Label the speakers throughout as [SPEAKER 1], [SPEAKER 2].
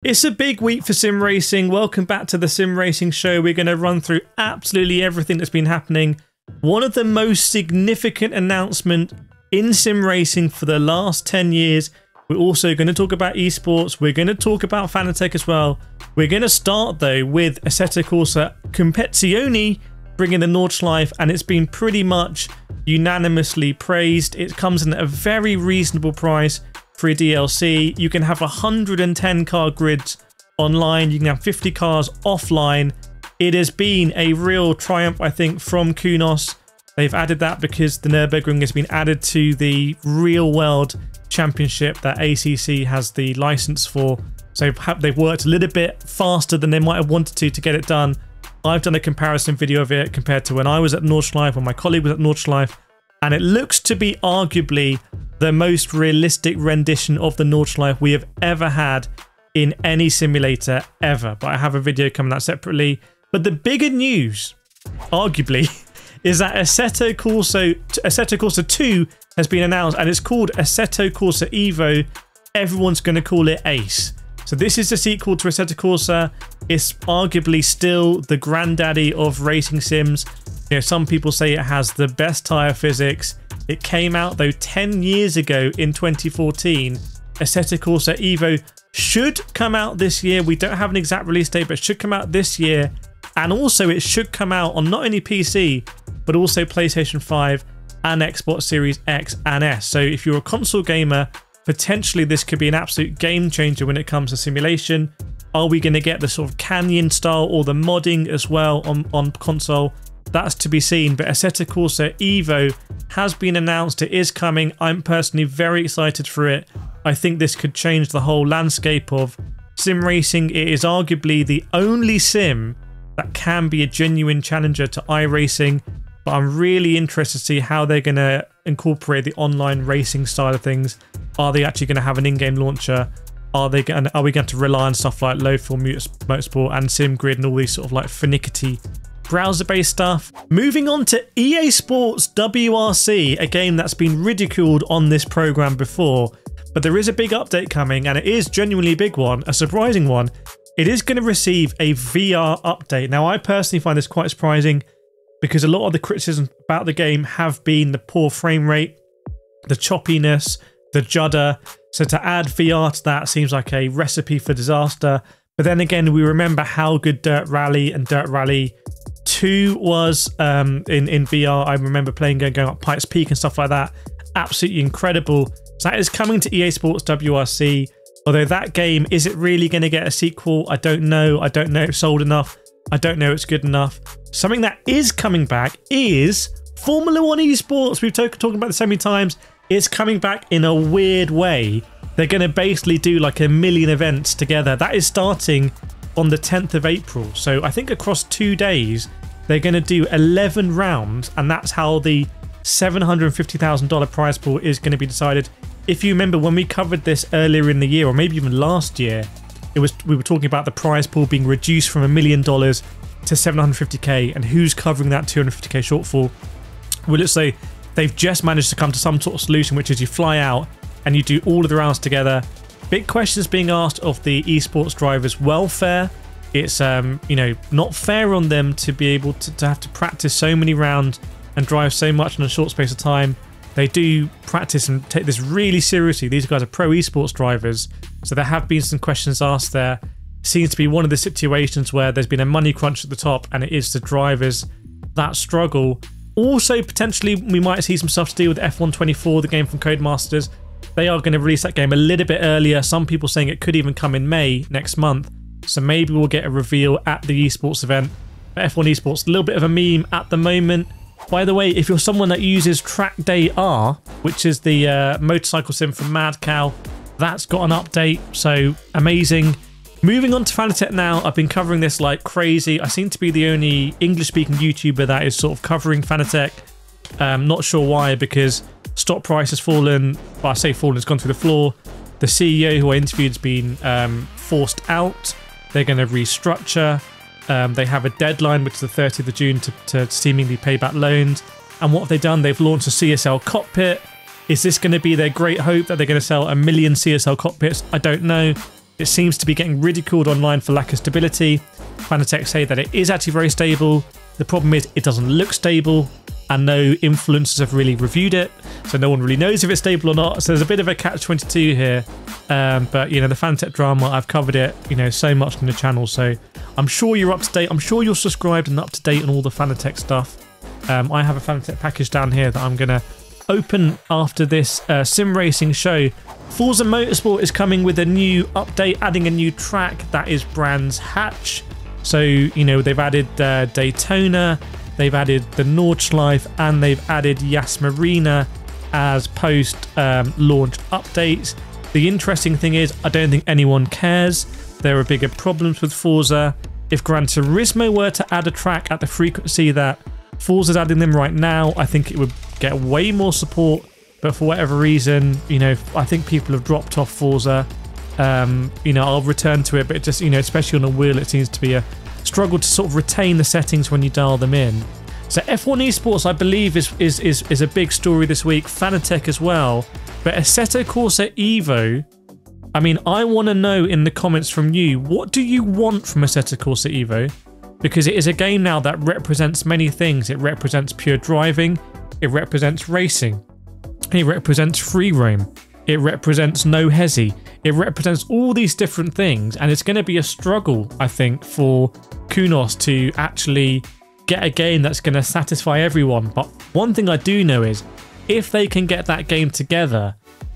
[SPEAKER 1] It's a big week for sim racing. Welcome back to the Sim Racing Show. We're going to run through absolutely everything that's been happening. One of the most significant announcements in sim racing for the last 10 years. We're also going to talk about esports. We're going to talk about Fanatec as well. We're going to start though with Aceto Corsa Competizione bringing the Nordschleife, and it's been pretty much unanimously praised. It comes in at a very reasonable price for a DLC. You can have 110 car grids online. You can have 50 cars offline. It has been a real triumph, I think, from Kunos. They've added that because the Nürburgring has been added to the real world championship that ACC has the license for. So they've worked a little bit faster than they might have wanted to get it done. I've done a comparison video of it compared to when I was at Nordschleife, when my colleague was at Nordschleife, and it looks to be arguably the most realistic rendition of the Nordschleife we have ever had in any simulator ever. But I have a video coming out separately. But the bigger news, arguably, is that Aceto Corsa 2 has been announced, and it's called Aceto Corsa Evo. Everyone's going to call it Ace. So this is the sequel to Aceto Corsa. It's arguably still the granddaddy of racing sims. You know, some people say it has the best tyre physics. It came out though 10 years ago in 2014. Aceto Corsa Evo should come out this year. We don't have an exact release date, but it should come out this year. And also it should come out on not only PC, but also PlayStation 5 and Xbox Series X and S. So if you're a console gamer, potentially this could be an absolute game changer when it comes to simulation. Are we going to get the sort of Canyon style or the modding as well on console? That's to be seen. But Aceto Corsa Evo has been announced. It is coming. I'm personally very excited for it. I think this could change the whole landscape of sim racing. It is arguably the only sim that can be a genuine challenger to iRacing. But I'm really interested to see how they're going to incorporate the online racing side of things. Are they actually going to have an in-game launcher? Are we going to rely on stuff like low fuel motorsport and SimGrid and all these sort of like finicky browser-based stuff? Moving on to EA Sports WRC, a game that's been ridiculed on this program before, but there is a big update coming, and it is genuinely a big one, a surprising one. It is going to receive a VR update. Now, I personally find this quite surprising because a lot of the criticisms about the game have been the poor frame rate, the choppiness, the judder. So to add VR to that seems like a recipe for disaster. But then again, we remember how good Dirt Rally and Dirt Rally 2 was in VR. I remember playing going up Pikes Peak and stuff like that. Absolutely incredible. So that is coming to EA Sports WRC. Although that game, is it really going to get a sequel? I don't know. I don't know if it's sold enough. I don't know if it's good enough. Something that is coming back is Formula 1 Esports. We've talked about this so many times. It's coming back in a weird way. They're going to basically do like 1 million events together. That is starting on the 10th of April. So I think across 2 days, they're going to do 11 rounds. And that's how the $750,000 prize pool is going to be decided. If you remember when we covered this earlier in the year, or maybe even last year, we were talking about the prize pool being reduced from $1 million to 750k, and who's covering that 250k shortfall. Well, let's say they've just managed to come to some sort of solution, which is you fly out and you do all of the rounds together. Big questions being asked of the esports drivers' welfare. It's you know, not fair on them to be able to have to practice so many rounds and drive so much in a short space of time. They do practice and take this really seriously. These guys are pro esports drivers, so there have been some questions asked there. Seems to be one of the situations where there's been a money crunch at the top, and it is the drivers that struggle. Also, potentially, we might see some stuff to do with F124, the game from Codemasters. They are going to release that game a little bit earlier. Some people saying it could even come in May next month. So maybe we'll get a reveal at the esports event. F1 Esports, a little bit of a meme at the moment. By the way, if you're someone that uses Track Day R, which is the motorcycle sim from Mad Cow, that's got an update. So amazing. Moving on to Fanatec now. I've been covering this like crazy. I seem to be the only English-speaking YouTuber that is sort of covering Fanatec. Not sure why, because stock price has fallen. Well, I say fallen, it's gone through the floor. The CEO who I interviewed has been forced out. They're going to restructure. They have a deadline, which is the 30th of June, to seemingly pay back loans. And what have they done? They've launched a CSL cockpit. Is this going to be their great hope that they're going to sell 1 million CSL cockpits? I don't know. It seems to be getting ridiculed online for lack of stability. Fanatec say that it is actually very stable. The problem is it doesn't look stable, and no influencers have really reviewed it, so no one really knows if it's stable or not. So there's a bit of a catch-22 here. But you know, the Fanatec drama, I've covered it, you know, so much on the channel, so I'm sure you're up to date. I'm sure you're subscribed and up to date on all the Fanatec stuff. I have a Fanatec package down here that I'm gonna open after this sim racing show. Forza Motorsport is coming with a new update, adding a new track that is Brands Hatch. So you know, they've added Daytona, they've added the Nordschleife, and they've added Yas Marina as post-launch updates. The interesting thing is, I don't think anyone cares. There are bigger problems with Forza. If Gran Turismo were to add a track at the frequency that Forza's adding them right now, I think it would get way more support. But for whatever reason, you know, I think people have dropped off Forza. You know, I'll return to it, but it just, you know, especially on a wheel, it seems to be a struggle to sort of retain the settings when you dial them in. So F1 Esports, I believe, is a big story this week. Fanatec as well. But Aceto Corsa Evo, I mean, I want to know in the comments from you, what do you want from Aceto Corsa Evo? Because it is a game now that represents many things. It represents pure driving. It represents racing. It represents free roam. It represents no hesi. It represents all these different things. And it's going to be a struggle, I think, for Kunos to actually get a game that's going to satisfy everyone. But one thing I do know is, if they can get that game together,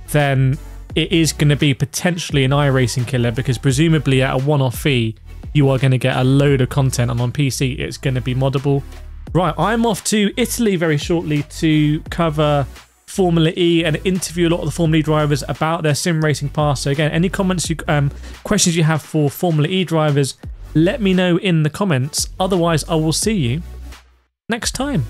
[SPEAKER 1] then it is going to be potentially an iRacing killer, because presumably at a one-off fee, you are going to get a load of content, and on PC, it's going to be moddable. Right, I'm off to Italy very shortly to cover Formula E and interview a lot of the Formula E drivers about their sim racing past. So again, any comments, questions you have for Formula E drivers, let me know in the comments. Otherwise, I will see you next time.